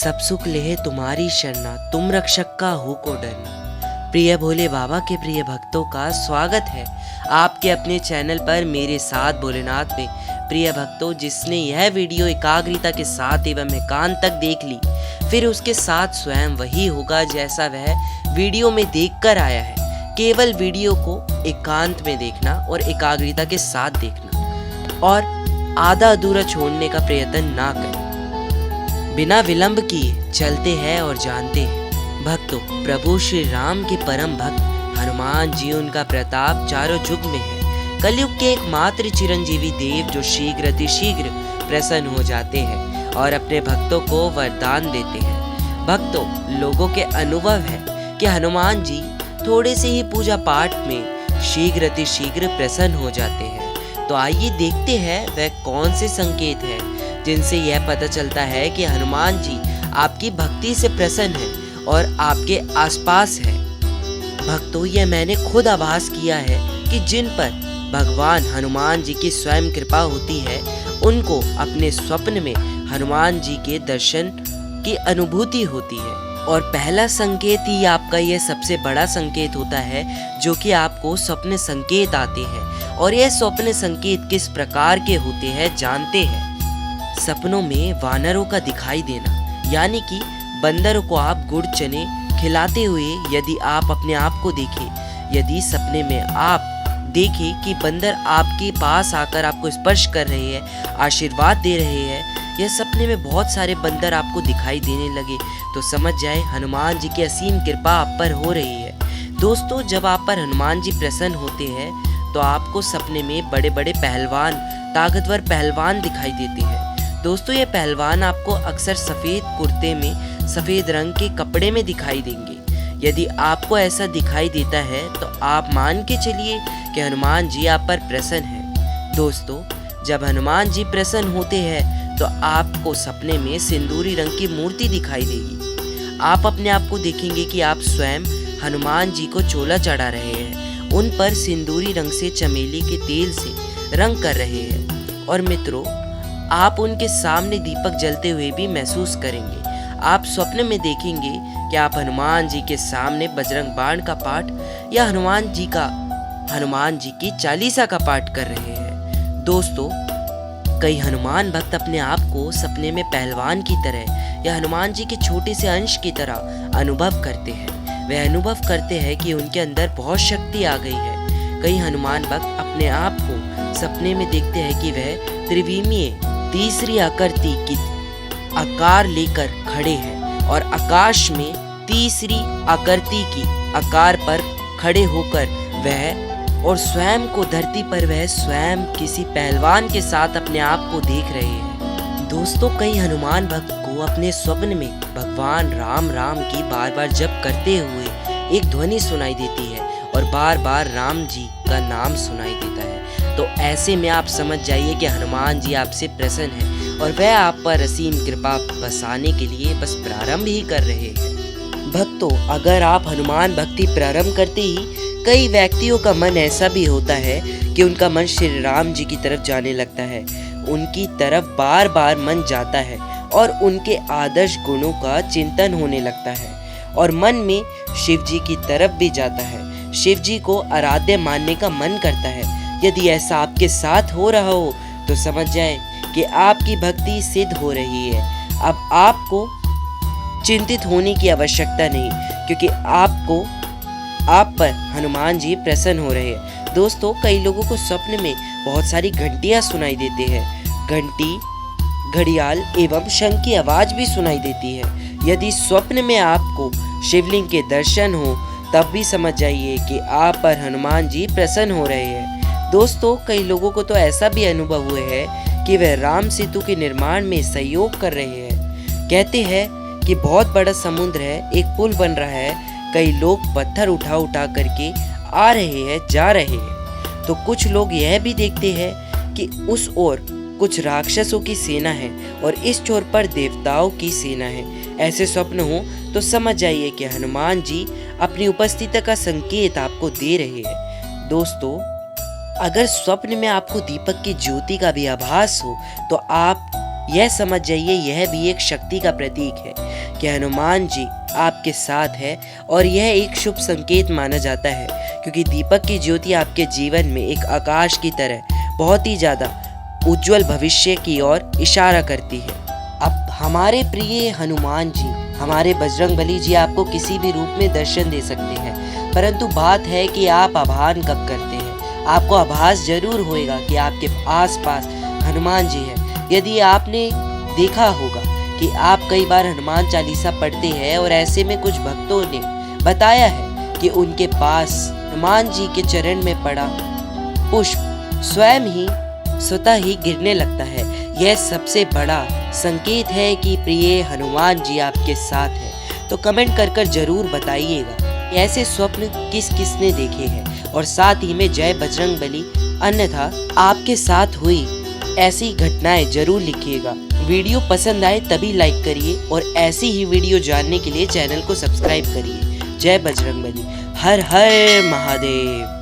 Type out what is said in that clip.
सब सुख लेहे तुम्हारी शरणा, तुम रक्षक का हो को डरना। प्रिय भोले बाबा के प्रिय भक्तों का स्वागत है आपके अपने चैनल पर मेरे साथ भोलेनाथ में। प्रिय भक्तों, जिसने यह वीडियो एकाग्रता के साथ एवं एकांत तक देख ली, फिर उसके साथ स्वयं वही होगा जैसा वह वीडियो में देखकर आया है। केवल वीडियो को एकांत में देखना और एकाग्रता के साथ देखना और आधा अधूरा छोड़ने का प्रयत्न ना करें। बिना विलंब किए चलते हैं और जानते हैं भक्तों, प्रभु श्री राम के परम भक्त हनुमान जी, उनका प्रताप चारों युग में है। कलयुग के एकमात्र चिरंजीवी देव जो शीघ्र अतिशीघ्र प्रसन्न हो जाते हैं और अपने भक्तों को वरदान देते हैं। भक्तों, लोगों के अनुभव है कि हनुमान जी थोड़े से ही पूजा पाठ में शीघ्र अतिशीघ्र प्रसन्न हो जाते हैं। तो आइए देखते हैं वह कौन से संकेत है जिनसे यह पता चलता है कि हनुमान जी आपकी भक्ति से प्रसन्न है और आपके आसपास है। भक्तों, यह मैंने खुद आभास किया है कि जिन पर भगवान हनुमान जी की स्वयं कृपा होती है, उनको अपने स्वप्न में हनुमान जी के दर्शन की अनुभूति होती है। और पहला संकेत ही आपका यह सबसे बड़ा संकेत होता है, जो कि आपको स्वप्न संकेत आते हैं। और यह स्वप्न संकेत किस प्रकार के होते हैं जानते हैं। सपनों में वानरों का दिखाई देना, यानी कि बंदरों को आप गुड़ चने खिलाते हुए यदि आप अपने आप को देखें, यदि सपने में आप देखें कि बंदर आपके पास आकर आपको स्पर्श कर रहे हैं, आशीर्वाद दे रहे हैं, यह सपने में बहुत सारे बंदर आपको दिखाई देने लगे, तो समझ जाए हनुमान जी की असीम कृपा आप पर हो रही है। दोस्तों, जब आप पर हनुमान जी प्रसन्न होते हैं तो आपको सपने में बड़े बड़े पहलवान, ताकतवर पहलवान दिखाई देते हैं। दोस्तों, ये पहलवान आपको अक्सर सफ़ेद कुर्ते में सफ़ेद रंग के कपड़े में दिखाई देंगे। यदि आपको ऐसा दिखाई देता है तो आप मान के चलिए कि हनुमान जी आप पर प्रसन्न हैं। दोस्तों, जब हनुमान जी प्रसन्न होते हैं तो आपको सपने में सिंदूरी रंग की मूर्ति दिखाई देगी। आप अपने आप को देखेंगे कि आप स्वयं हनुमान जी को चोला चढ़ा रहे हैं, उन पर सिंदूरी रंग से चमेली के तेल से रंग कर रहे हैं। और मित्रों, आप उनके सामने दीपक जलते हुए भी महसूस करेंगे। आप स्वप्न में देखेंगे कि आप हनुमान जी के सामने बजरंग बाण का पाठ या हनुमान जी की चालीसा का पाठ कर रहे हैं। दोस्तों, कई हनुमान भक्त अपने आप को सपने में पहलवान की तरह या हनुमान जी के छोटे से अंश की तरह अनुभव करते हैं। वे अनुभव करते हैं कि उनके अंदर बहुत शक्ति आ गई है। कई हनुमान भक्त अपने आप को सपने में देखते हैं कि वह त्रिविमीय तीसरी आकृति की आकार लेकर खड़े हैं और आकाश में तीसरी आकृति की आकार पर खड़े होकर वह और स्वयं को धरती पर वह स्वयं किसी पहलवान के साथ अपने आप को देख रहे हैं। दोस्तों, कई हनुमान भक्त को अपने स्वप्न में भगवान राम राम की बार बार जप करते हुए एक ध्वनि सुनाई देती है और बार बार राम जी का नाम सुनाई देता है। तो ऐसे में आप समझ जाइए कि हनुमान जी आपसे प्रसन्न हैं और वह आप पर असीम कृपा बरसाने के लिए बस प्रारंभ ही कर रहे हैं। भक्तों, अगर आप हनुमान भक्ति प्रारंभ करते ही कई व्यक्तियों का मन ऐसा भी होता है कि उनका मन श्री राम जी की तरफ जाने लगता है, उनकी तरफ बार बार मन जाता है और उनके आदर्श गुणों का चिंतन होने लगता है और मन में शिव जी की तरफ भी जाता है। शिव जी को आराध्य मानने का मन करता है। यदि ऐसा आपके साथ हो रहा हो तो समझ जाए कि आपकी भक्ति सिद्ध हो रही है। अब आपको चिंतित होने की आवश्यकता नहीं, क्योंकि आप पर हनुमान जी प्रसन्न हो रहे हैं। दोस्तों, कई लोगों को स्वप्न में बहुत सारी घंटियां सुनाई देते हैं। घंटी, घड़ियाल एवं शंख की आवाज भी सुनाई देती है। यदि स्वप्न में आपको शिवलिंग के दर्शन हो तब भी समझ जाइए कि आप पर हनुमान जी प्रसन्न हो रहे हैं। दोस्तों, कई लोगों को तो ऐसा भी अनुभव हुए है कि वह राम सेतु के निर्माण में सहयोग कर रहे हैं। कहते हैं कि बहुत बड़ा समुद्र है, एक पुल बन रहा है, कई लोग पत्थर उठा उठा करके आ रहे हैं, जा रहे हैं। तो कुछ लोग यह भी देखते हैं कि उस ओर कुछ राक्षसों की सेना है और इस छोर पर देवताओं की सेना है। ऐसे स्वप्न हो तो समझ जाइए कि हनुमान जी अपनी उपस्थिति का संकेत आपको दे रहे हैं। दोस्तों, अगर स्वप्न में आपको दीपक की ज्योति का भी आभास हो तो आप यह समझ जाइए यह भी एक शक्ति का प्रतीक है कि हनुमान जी आपके साथ है और यह एक शुभ संकेत माना जाता है, क्योंकि दीपक की ज्योति आपके जीवन में एक आकाश की तरह बहुत ही ज़्यादा उज्जवल भविष्य की ओर इशारा करती है। अब हमारे प्रिय हनुमान जी, हमारे बजरंगबली जी आपको किसी भी रूप में दर्शन दे सकते हैं, परंतु बात है कि आप आभान कब करते हैं। आपको आभास जरूर होएगा कि आपके आसपास हनुमान जी हैं। यदि आपने देखा होगा कि आप कई बार हनुमान चालीसा पढ़ते हैं और ऐसे में कुछ भक्तों ने बताया है कि उनके पास हनुमान जी के चरण में पड़ा पुष्प स्वयं ही स्वतः ही गिरने लगता है। यह सबसे बड़ा संकेत है कि प्रिय हनुमान जी आपके साथ है। तो कमेंट कर कर जरूर बताइएगा ऐसे स्वप्न किस किस ने देखे हैं, और साथ ही में जय बजरंगबली, अन्यथा आपके साथ हुई ऐसी घटनाएं जरूर लिखिएगा। वीडियो पसंद आए तभी लाइक करिए और ऐसी ही वीडियो जानने के लिए चैनल को सब्सक्राइब करिए। जय बजरंगबली, हर हर महादेव।